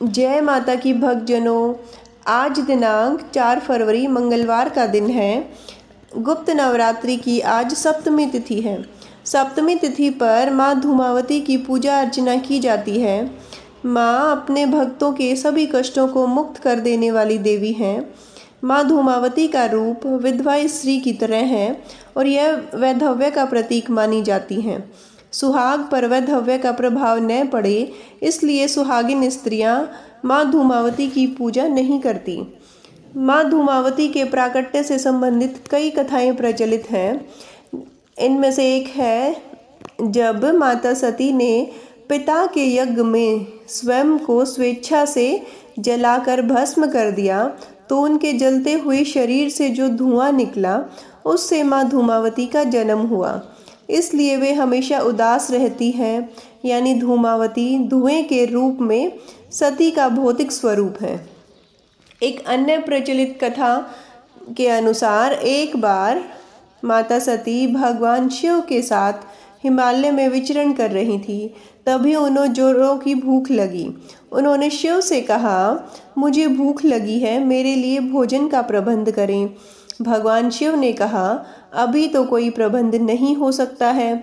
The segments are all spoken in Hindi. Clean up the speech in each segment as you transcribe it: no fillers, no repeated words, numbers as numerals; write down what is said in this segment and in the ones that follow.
जय माता की भक्तजनों, आज दिनांक 4 फरवरी मंगलवार का दिन है। गुप्त नवरात्रि की आज सप्तमी तिथि है। सप्तमी तिथि पर माँ धूमावती की पूजा अर्चना की जाती है। माँ अपने भक्तों के सभी कष्टों को मुक्त कर देने वाली देवी हैं। माँ धूमावती का रूप विधवा स्त्री की तरह है और यह वैधव्य का प्रतीक मानी जाती हैं। सुहाग पर वैधव्य का प्रभाव न पड़े, इसलिए सुहागिन स्त्रियां माँ धूमावती की पूजा नहीं करती। माँ धूमावती के प्राकट्य से संबंधित कई कथाएं प्रचलित हैं। इनमें से एक है, जब माता सती ने पिता के यज्ञ में स्वयं को स्वेच्छा से जलाकर भस्म कर दिया, तो उनके जलते हुए शरीर से जो धुआं निकला, उससे माँ धूमावती का जन्म हुआ। इसलिए वे हमेशा उदास रहती हैं, यानी धूमावती धुएं के रूप में सती का भौतिक स्वरूप है। एक अन्य प्रचलित कथा के अनुसार एक बार माता सती भगवान शिव के साथ हिमालय में विचरण कर रही थी। तभी उन्हें जोरों की भूख लगी। उन्होंने शिव से कहा, मुझे भूख लगी है, मेरे लिए भोजन का प्रबंध करें। भगवान शिव ने कहा, अभी तो कोई प्रबंध नहीं हो सकता है।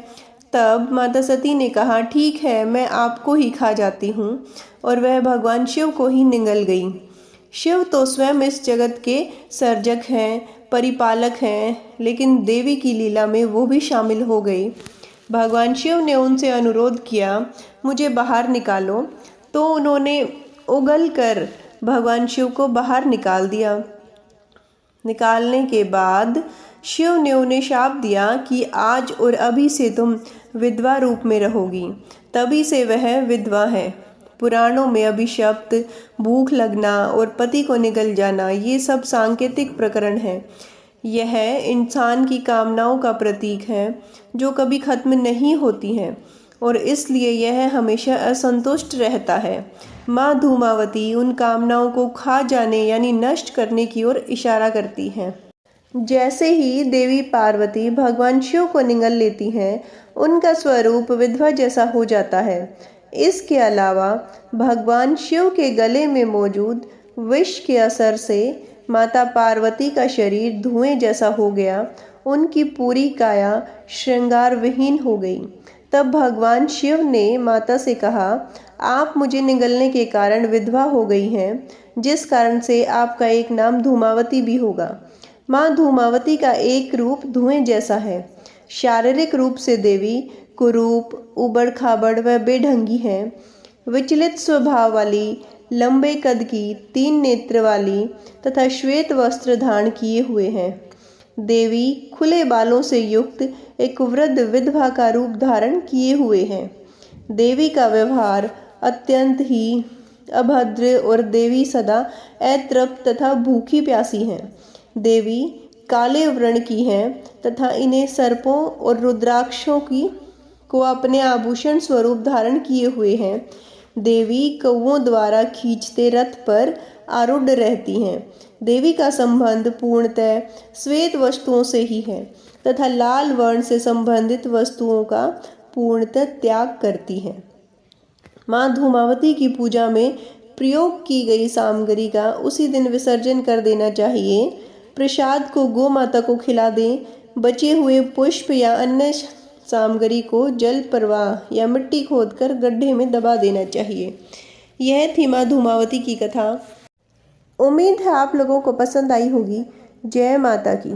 तब माता सती ने कहा, ठीक है, मैं आपको ही खा जाती हूँ, और वह भगवान शिव को ही निगल गई। शिव तो स्वयं इस जगत के सर्जक हैं, परिपालक हैं, लेकिन देवी की लीला में वो भी शामिल हो गए। भगवान शिव ने उनसे अनुरोध किया, मुझे बाहर निकालो, तो उन्होंने उगल कर भगवान शिव को बाहर निकाल दिया। निकालने के बाद शिव ने उन्हें शाप दिया कि आज और अभी से तुम विधवा रूप में रहोगी। तभी से वह विधवा है। पुराणों में अभिशप्त, भूख लगना और पति को निगल जाना, ये सब सांकेतिक प्रकरण हैं। यह इंसान की कामनाओं का प्रतीक है जो कभी खत्म नहीं होती हैं, और इसलिए यह हमेशा असंतुष्ट रहता है। माँ धूमावती उन कामनाओं को खा जाने यानी नष्ट करने की ओर इशारा करती हैं। जैसे ही देवी पार्वती भगवान शिव को निगल लेती हैं, उनका स्वरूप विधवा जैसा हो जाता है। इसके अलावा भगवान शिव के गले में मौजूद विष के असर से माता पार्वती का शरीर धुएं जैसा हो गया। उनकी पूरी काया श्रृंगार विहीन हो गई। तब भगवान शिव ने माता से कहा, आप मुझे निगलने के कारण विधवा हो गई हैं, जिस कारण से आपका एक नाम धूमावती भी होगा। माँ धूमावती का एक रूप धुएं जैसा है। शारीरिक रूप से देवी कुरूप, उबड़ खाबड़ व बेढंगी हैं। विचलित स्वभाव वाली, लंबे कद की, 3 नेत्र वाली तथा श्वेत वस्त्र धारण किए हुए हैं। देवी खुले बालों से युक्त एक वृद्ध विधवा का रूप धारण किए हुए हैं। देवी का व्यवहार अत्यंत ही अभद्र और देवी सदा अतृप्त तथा भूखी प्यासी हैं। देवी काले वर्ण की हैं तथा इन्हें सर्पों और रुद्राक्षों को अपने आभूषण स्वरूप धारण किए हुए हैं। देवी कौओं द्वारा खींचते रथ पर आरूढ़ रहती हैं। देवी का संबंध पूर्णतः श्वेत वस्तुओं से ही है तथा लाल वर्ण से संबंधित वस्तुओं का पूर्णतः त्याग करती हैं। माँ धूमावती की पूजा में प्रयोग की गई सामग्री का उसी दिन विसर्जन कर देना चाहिए। प्रसाद को गौ माता को खिला दें। बचे हुए पुष्प या अन्य सामग्री को जल प्रवाह या मिट्टी खोदकर गड्ढे में दबा देना चाहिए। यह थी माँ धूमावती की कथा। उम्मीद है आप लोगों को पसंद आई होगी। जय माता की।